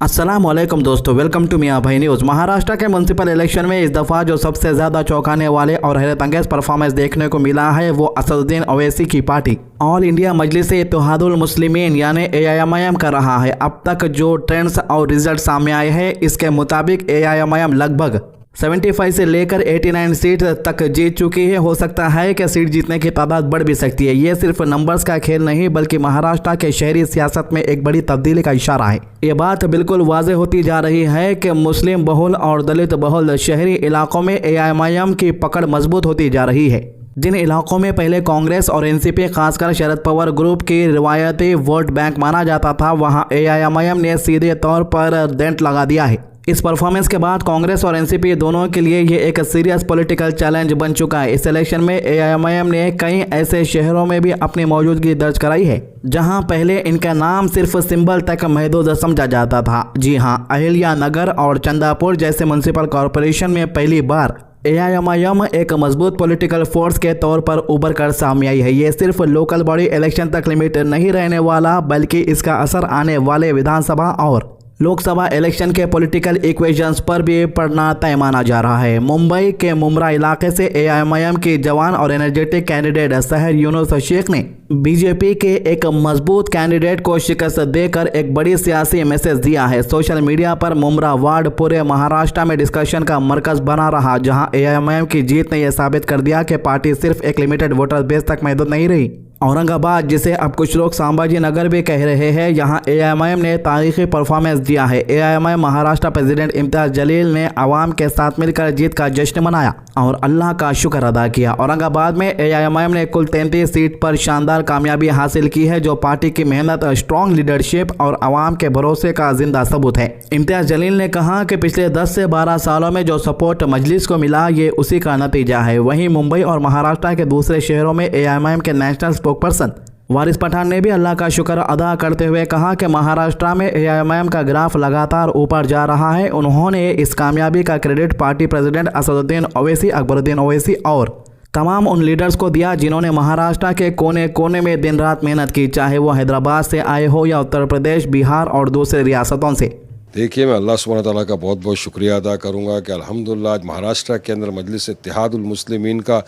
अस्सलाम वालेकुम दोस्तों, वेलकम टू मियां भाई न्यूज़। महाराष्ट्र के म्युनिसिपल इलेक्शन में इस दफ़ा जो सबसे ज़्यादा चौंकाने वाले और हैरत अंगेज परफॉर्मेंस देखने को मिला है वो असदुद्दीन ओवैसी की पार्टी ऑल इंडिया मजलिस इत्तेहादुल मुस्लिमीन यानी AIMIM कर रहा है। अब तक जो ट्रेंड्स और रिजल्ट सामने आए हैं इसके मुताबिक AIMIM लगभग 75 से लेकर 89 सीट तक जीत चुकी है। हो सकता है कि सीट जीतने की तादाद बढ़ भी सकती है। ये सिर्फ नंबर्स का खेल नहीं बल्कि महाराष्ट्र के शहरी सियासत में एक बड़ी तब्दीली का इशारा है। ये बात बिल्कुल वाज़ेह होती जा रही है कि मुस्लिम बहुल और दलित बहुल शहरी इलाकों में AIMIM की पकड़ मजबूत होती जा रही है। जिन इलाकों में पहले कांग्रेस और NCP खासकर शरद पवार ग्रुप की रिवायती वोट बैंक माना जाता था, वहां AIMIM ने सीधे तौर पर डेंट लगा दिया है। इस परफॉर्मेंस के बाद कांग्रेस और NCP दोनों के लिए ये एक सीरियस पॉलिटिकल चैलेंज बन चुका है। इस इलेक्शन में AIMIM ने कई ऐसे शहरों में भी अपनी मौजूदगी दर्ज कराई है जहां पहले इनका नाम सिर्फ सिंबल तक महदूद समझा जाता था। जी हां, अहिल्या नगर और चंदापुर जैसे म्युनिसिपल कॉरपोरेशन में पहली बार AIMIM एक मजबूत पॉलिटिकल फोर्स के तौर पर उभर कर सामने आई है। ये सिर्फ लोकल बॉडी इलेक्शन तक लिमिट नहीं रहने वाला बल्कि इसका असर आने वाले विधानसभा और लोकसभा इलेक्शन के पॉलिटिकल इक्वेशंस पर भी पड़ना तय माना जा रहा है। मुंबई के मुमरा इलाके से AIMIM की जवान और एनर्जेटिक कैंडिडेट सहर यूनुस शेख ने बीजेपी के एक मजबूत कैंडिडेट को शिकस्त देकर एक बड़ी सियासी मैसेज दिया है। सोशल मीडिया पर मुमरा वार्ड पूरे महाराष्ट्र में डिस्कशन का मरकज बना रहा, जहां AIMIM की जीत ने यह साबित कर दिया कि पार्टी सिर्फ एक लिमिटेड वोटर बेस तक महदूद नहीं रही। औरंगाबाद, जिसे अब कुछ लोग संभाजी नगर भी कह रहे हैं, यहाँ AIMIM ने तारीखी परफॉर्मेंस दिया है। AIMIM महाराष्ट्र प्रेसिडेंट इम्तियाज जलील ने आवाम के साथ मिलकर जीत का जश्न मनाया और अल्लाह का शुक्र अदा किया। औरंगाबाद में AIMIM ने कुल 33 सीट पर शानदार कामयाबी हासिल की है, जो पार्टी की मेहनत, स्ट्रॉन्ग लीडरशिप और आवाम के भरोसे का जिंदा सबूत है। इम्तियाज जलील ने कहा कि पिछले 10 से 12 सालों में जो सपोर्ट मजलिस को मिला ये उसी का नतीजा है। वहीं मुंबई और महाराष्ट्र के दूसरे शहरों में AIMIM के नेशनल स्पोकपर्सन वारिस पठान ने भी अल्लाह का शुक्र अदा करते हुए कहा कि महाराष्ट्र में AIMIM का ग्राफ लगातार ऊपर जा रहा है। उन्होंने इस कामयाबी का credit party president Asaduddin Owaisi, Akbaruddin Owaisi और तमाम उन लीडर्स को दिया जिन्होंने महाराष्ट्र के कोने कोने में दिन रात मेहनत की, चाहे वो हैदराबाद से आए हो या उत्तर प्रदेश, बिहार और दूसरे रियासतों से। देखिए, मैं अल्लाह सुब्हान ताला का बहुत बहुत शुक्रिया अदा करूंगा कि अल्हम्दुलिल्लाह आज महाराष्ट्र के अंदर मजलिस इत्तेहादुल मुस्लिमीन का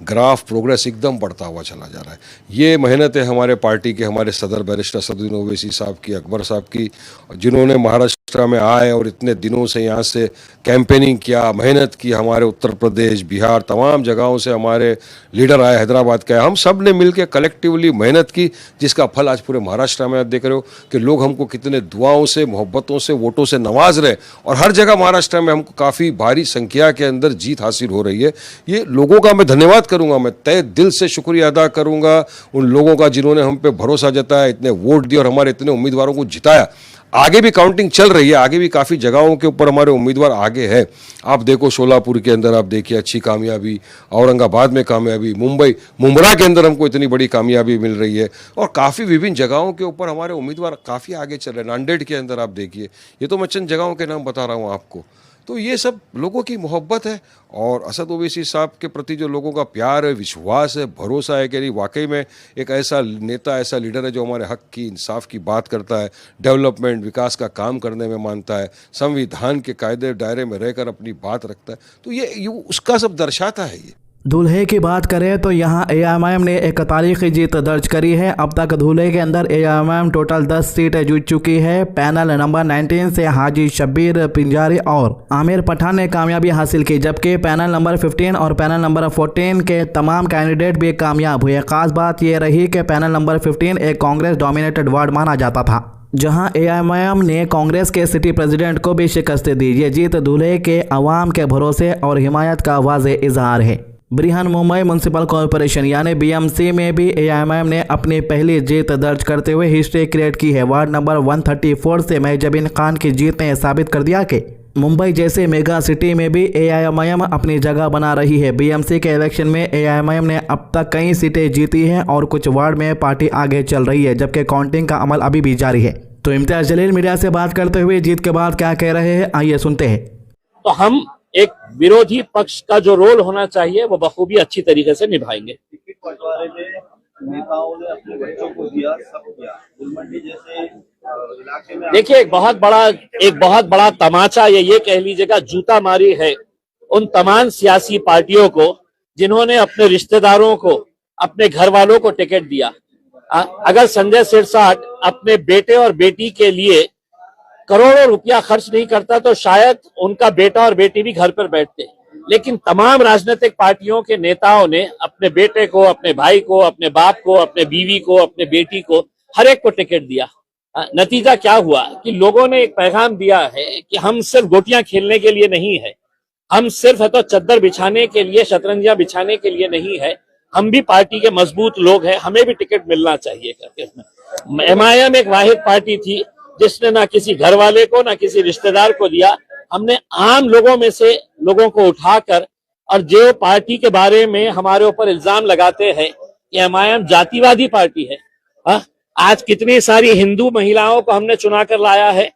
ग्राफ प्रोग्रेस एकदम बढ़ता हुआ चला जा रहा है। ये मेहनत है हमारे पार्टी के हमारे सदर बैरिस्टर असदुद्दीन ओवैसी साहब की, अकबर साहब की, जिन्होंने महाराष्ट्र में आए और इतने दिनों से यहाँ से कैंपेनिंग किया, मेहनत की। हमारे उत्तर प्रदेश, बिहार, तमाम जगहों से हमारे लीडर आए, हैदराबाद के आए, हम सब ने मिल के कलेक्टिवली मेहनत की, जिसका फल आज पूरे महाराष्ट्र में आप देख रहे हो कि लोग हमको कितने दुआओं से, मोहब्बतों से, वोटों से नवाज रहे और हर जगह महाराष्ट्र में हमको काफ़ी भारी संख्या के अंदर जीत हासिल हो रही है। ये लोगों का मैं धन्यवाद करूंगा, मैं तहे दिल से शुक्रिया अदा करूंगा उन लोगों का जिन्होंने हम पे भरोसा जताया, इतने वोट दिए और हमारे इतने उम्मीदवारों को जिताया। आगे भी काउंटिंग चल रही है, आगे भी काफ़ी जगहों के ऊपर हमारे उम्मीदवार आगे हैं। आप देखो शोलापुर के अंदर आप देखिए अच्छी कामयाबी, औरंगाबाद में कामयाबी, मुंबई मुमरा के अंदर हमको इतनी बड़ी कामयाबी मिल रही है और काफ़ी विभिन्न जगहों के ऊपर हमारे उम्मीदवार काफ़ी आगे चल रहे हैं। नांदेड़ के अंदर आप देखिए, ये तो मैं चंद जगहों के नाम बता रहा हूँ आपको। तो ये सब लोगों की मोहब्बत है और असद ओवैसी साहब के प्रति जो लोगों का प्यार है, विश्वास है, भरोसा है कि नहीं वाकई में एक ऐसा नेता, ऐसा लीडर है जो हमारे हक की, इंसाफ की बात करता है, डेवलपमेंट, विकास का काम करने में मानता है, संविधान के कायदे दायरे में रहकर अपनी बात रखता है। तो ये उसका सब दर्शाता है। ये दूल्हे की बात करें तो यहाँ AIMIM ने एक तारीखी जीत दर्ज करी है। अब तक दूल्हे के अंदर AIMIM टोटल 10 सीटें जीत चुकी है। पैनल नंबर 19 से हाजी शब्बीर पिंजारी और आमिर पठान ने कामयाबी हासिल की, जबकि पैनल नंबर 15 और पैनल नंबर 14 के तमाम कैंडिडेट भी कामयाब हुए। खास बात यह रही कि पैनल नंबर 15 एक कांग्रेस डोमिनेटेड वार्ड माना जाता था, जहां AIMIM ने कांग्रेस के सिटी प्रेसिडेंट को भी शिकस्त दी। ये जीत दूल्हे के अवाम के भरोसे और हिमायत का वाज़ेह इजहार है। बृहन मुंबई म्युनिसिपल कॉरपोरेशन यानी BMC में भी AIMIM ने अपनी पहली जीत दर्ज करते हुए हिस्ट्री क्रिएट की है। वार्ड नंबर 134 से महजबीन खान की जीत ने साबित कर दिया कि मुंबई जैसे मेगा सिटी में भी AIMIM अपनी जगह बना रही है। BMC के इलेक्शन में AIMIM ने अब तक कई सीटें जीती हैं और कुछ वार्ड में पार्टी आगे चल रही है, जबकि काउंटिंग का अमल अभी भी जारी है। तो इम्तियाज जलील मीडिया से बात करते हुए जीत के बाद क्या कह रहे हैं, आइए सुनते हैं। तो हम एक विरोधी पक्ष का जो रोल होना चाहिए वो बखूबी अच्छी तरीके से निभाएंगे। नेताओं ने अपने बच्चों को दिया, सब किया। गुलमंडी जैसे देखिए, एक बहुत बड़ा तमाचा ये कह लीजिएगा जूता मारी है उन तमाम सियासी पार्टियों को जिन्होंने अपने रिश्तेदारों को, अपने घर वालों को टिकट दिया। अगर संजय सिरसाट अपने बेटे और बेटी के लिए करोड़ों रुपया खर्च नहीं करता तो शायद उनका बेटा और बेटी भी घर पर बैठते। लेकिन तमाम राजनीतिक पार्टियों के नेताओं ने अपने बेटे को, अपने भाई को, अपने बाप को, अपने बीवी को, अपने बेटी को, हर एक को टिकट दिया। नतीजा क्या हुआ कि लोगों ने एक पैगाम दिया है कि हम सिर्फ गोटियां खेलने के लिए नहीं है, हम सिर्फ है तो चद्दर बिछाने के लिए, शतरंजियां बिछाने के लिए नहीं है, हम भी पार्टी के मजबूत लोग हैं, हमें भी टिकट मिलना चाहिए करके। एमआईएम एक वाहिद पार्टी थी जिसने ना किसी घर वाले को ना किसी रिश्तेदार को दिया। हमने आम लोगों में से लोगों को उठाकर, और जो पार्टी के बारे में हमारे ऊपर इल्जाम लगाते हैं कि एमआईएम जातिवादी पार्टी है, आज कितनी सारी हिंदू महिलाओं को हमने चुना कर लाया है,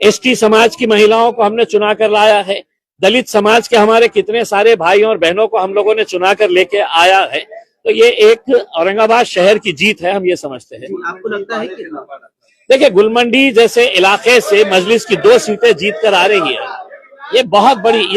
एसटी समाज की महिलाओं को हमने चुना कर लाया है, दलित समाज के हमारे कितने सारे भाइयों और बहनों को हम लोगों ने चुना कर लेके आया है। तो ये एक औरंगाबाद शहर की जीत है, हम ये समझते हैं। आपको लगता है कि देखिए, गुलमंडी जैसे इलाके से मजलिस की 2 सीटें जीत कर आ रही है, ये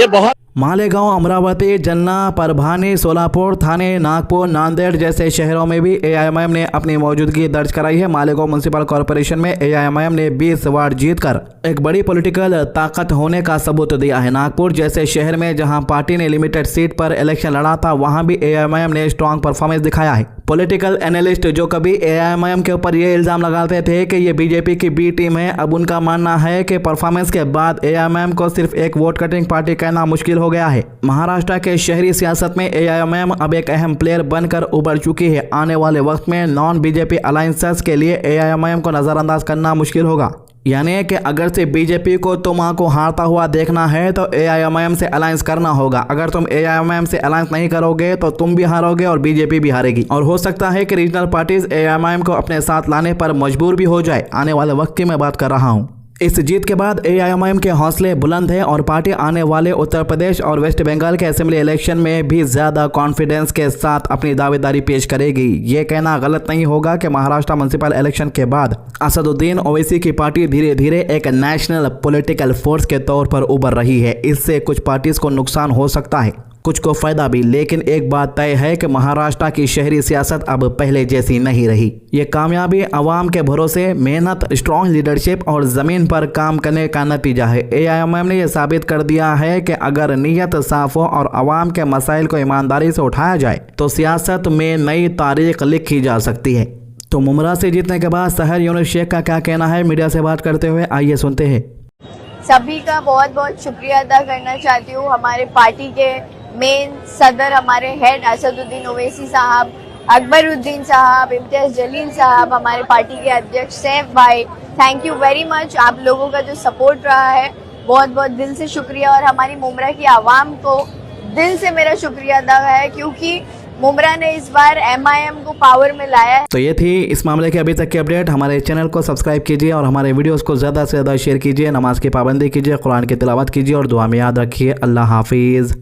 बहुत मालेगांव, अमरावती, जन्ना, परभानी, सोलापुर, थाने, नागपुर, नांदेड़ जैसे शहरों में भी एआईएमआईएम ने अपनी मौजूदगी दर्ज कराई है। मालेगांव म्युनिसिपल कॉरपोरेशन में एआईएमआईएम ने 20 वार्ड जीतकर एक बड़ी पॉलिटिकल ताकत होने का सबूत दिया है। नागपुर जैसे शहर में जहां पार्टी ने लिमिटेड सीट पर इलेक्शन लड़ा था, वहां भी एआईएमआईएम ने स्ट्रांग परफॉर्मेंस दिखाया है। पॉलिटिकल एनालिस्ट जो कभी एआईएमआईएम के ऊपर ये इल्जाम लगाते थे कि ये बीजेपी की बी टीम है, अब उनका मानना है कि परफॉर्मेंस के बाद एआईएमआईएम को सिर्फ एक वोट कटिंग पार्टी कहना मुश्किल हो गया है। महाराष्ट्र के शहरी सियासत में एआईएमआईएम अब एक अहम प्लेयर बनकर उभर चुकी है। आने वाले वक्त में नॉन बीजेपी अलायंसेस के लिए एआईएमआईएम को नजरअंदाज करना मुश्किल होगा। यानी कि अगर से बीजेपी को तुम को हारता हुआ देखना है तो एआईएमआईएम से अलायंस करना होगा। अगर तुम एआईएमआईएम से अलायंस नहीं करोगे तो तुम भी हारोगे और बीजेपी भी हारेगी, और हो सकता है कि रीजनल पार्टीज एआईएमआईएम को अपने साथ लाने पर मजबूर भी हो जाए। आने वाले वक्त की मैं बात कर रहा हूँ। इस जीत के बाद एआईएमआईएम के हौसले बुलंद हैं और पार्टी आने वाले उत्तर प्रदेश और वेस्ट बंगाल के असेंबली इलेक्शन में भी ज़्यादा कॉन्फिडेंस के साथ अपनी दावेदारी पेश करेगी। ये कहना गलत नहीं होगा कि महाराष्ट्र म्युनिसिपल इलेक्शन के बाद असदुद्दीन ओवैसी की पार्टी धीरे धीरे एक नेशनल पॉलिटिकल फोर्स के तौर पर उभर रही है। इससे कुछ पार्टीज को नुकसान हो सकता है, कुछ को फायदा भी, लेकिन एक बात तय है कि महाराष्ट्र की शहरी सियासत अब पहले जैसी नहीं रही। ये कामयाबी अवाम के भरोसे, मेहनत, स्ट्रॉन्ग लीडरशिप और जमीन पर काम करने का नतीजा है। एआईएमआईएम ने यह साबित कर दिया है कि अगर नीयत साफ हो और अवाम के मसाइल को ईमानदारी से उठाया जाए तो सियासत में नई तारीख लिखी जा सकती है। तो मुमरा से जीतने के बाद सहर यूनुस शेख का क्या कहना है, मीडिया से बात करते हुए आइए सुनते हैं। सभी का बहुत बहुत शुक्रिया अदा करना चाहती हूँ। हमारे पार्टी के मेन सदर, हमारे हेड असदुद्दीन ओवैसी साहब, अकबरुद्दीन साहब, इम्तियाज जलील साहब, हमारे पार्टी के अध्यक्ष सैफ भाई, थैंक यू वेरी मच। आप लोगों का जो सपोर्ट रहा है, बहुत बहुत दिल से शुक्रिया। और हमारी मुमरा की आवाम को दिल से मेरा शुक्रिया अदा है, क्योंकि मुमरा ने इस बार एमआईएम को पावर में लाया है। तो ये थी इस मामले की अभी तक की अपडेट। हमारे चैनल को सब्सक्राइब कीजिए और हमारे वीडियोस को ज़्यादा से ज़्यादा शेयर कीजिए, नमाज की पाबंदी कीजिए, कुरान की तिलावत कीजिए और दुआ में याद रखिए। अल्लाह हाफिज़।